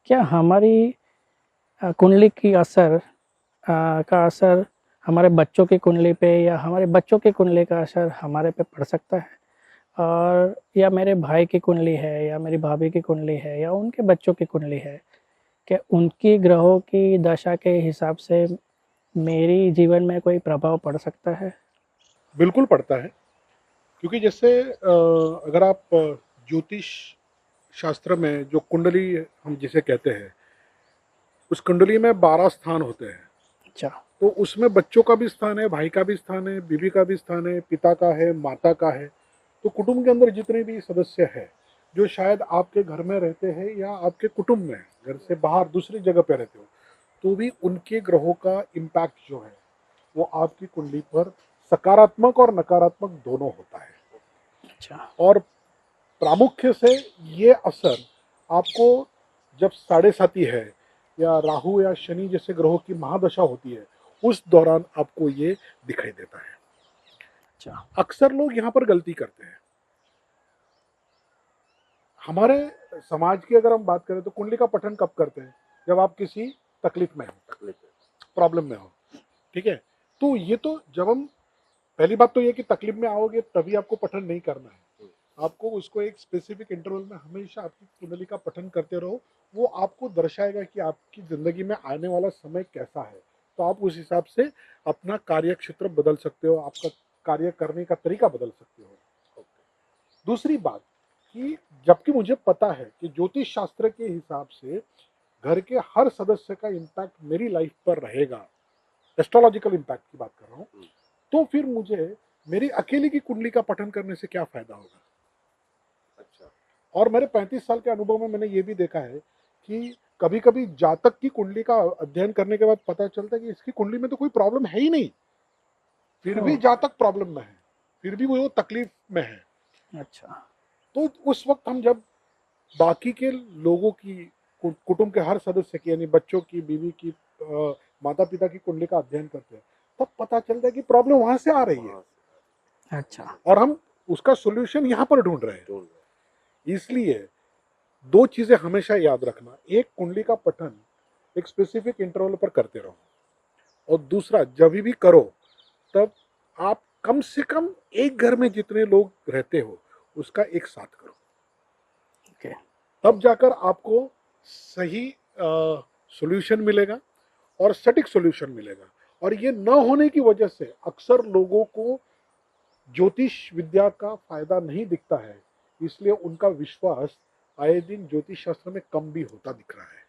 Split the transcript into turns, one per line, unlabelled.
क्या हमारी कुंडली की का असर हमारे बच्चों की कुंडली पे या हमारे बच्चों की कुंडली का असर हमारे पे पड़ सकता है? और या मेरे भाई की कुंडली है या मेरी भाभी की कुंडली है या उनके बच्चों की कुंडली है, क्या उनकी ग्रहों की दशा के हिसाब से मेरी जीवन में कोई प्रभाव पड़ सकता है?
बिल्कुल पड़ता है। क्योंकि जैसे अगर आप ज्योतिष शास्त्र में जो कुंडली हम जिसे कहते हैं, उस कुंडली में 12 स्थान होते हैं।
अच्छा।
तो उसमें बच्चों का भी स्थान है, भाई का भी स्थान है, बीवी का भी स्थान है, पिता का है, माता का है। तो कुटुंब के अंदर जितने भी सदस्य हैं, जो शायद आपके घर में रहते हैं या आपके कुटुंब में घर से बाहर दूसरी जगह पे रहते हो, तो भी उनके ग्रहों का इम्पैक्ट जो है वो आपकी कुंडली पर सकारात्मक और नकारात्मक दोनों होता है।
अच्छा।
और प्रामुख्य से ये असर आपको जब साढ़े साती है या राहु या शनि जैसे ग्रहों की महादशा होती है, उस दौरान आपको ये दिखाई देता है।
अच्छा।
अक्सर लोग यहाँ पर गलती करते हैं। हमारे समाज की अगर हम बात करें तो कुंडली का पठन कब करते हैं? जब आप किसी तकलीफ में हो, प्रॉब्लम में हो। ठीक है। तो ये तो जब हम, पहली बात तो ये कि तकलीफ में आओगे तभी आपको पठन नहीं करना है। आपको उसको एक स्पेसिफिक इंटरवल में हमेशा आपकी कुंडली का पठन करते रहो। वो आपको दर्शाएगा कि आपकी जिंदगी में आने वाला समय कैसा है। तो आप उस हिसाब से अपना कार्य क्षेत्र बदल सकते हो, आपका कार्य करने का तरीका बदल सकते हो। दूसरी बात कि जबकि मुझे पता है कि ज्योतिष शास्त्र के हिसाब से घर के हर सदस्य का इम्पैक्ट मेरी लाइफ पर रहेगा, एस्ट्रोलॉजिकल इम्पैक्ट की बात कर रहा हूँ, तो फिर मुझे मेरी अकेले की कुंडली का पठन करने से क्या फायदा होगा? अच्छा। और मेरे 35 साल के अनुभव में मैंने ये भी देखा है कि कभी कभी जातक की कुंडली का अध्ययन करने के बाद पता चलता है कि इसकी कुंडली में तो कोई प्रॉब्लम है ही नहीं, फिर भी
ओह!
जातक प्रॉब्लम में है, फिर भी वो तकलीफ में है।
अच्छा।
तो उस वक्त हम जब बाकी के लोगों की, कुटुंब के हर सदस्य की यानी बच्चों की, बीवी की, माता पिता की कुंडली का अध्ययन करते हैं, तब पता चलता है कि प्रॉब्लम वहां से आ रही है
अच्छा।
और हम उसका सोल्यूशन यहाँ पर ढूंढ रहे हैं। इसलिए दो चीजें हमेशा याद रखना, एक कुंडली का पठन एक स्पेसिफिक इंटरवल पर करते रहो, और दूसरा जब भी करो तब आप कम से कम एक घर में जितने लोग रहते हो उसका एक साथ करो।
ओके।
तब जाकर आपको सही सॉल्यूशन मिलेगा और सटीक सॉल्यूशन मिलेगा। और ये न होने की वजह से अक्सर लोगों को ज्योतिष विद्या का फायदा नहीं दिखता है, इसलिए उनका विश्वास आए दिन ज्योतिष शास्त्र में कम भी होता दिख रहा है।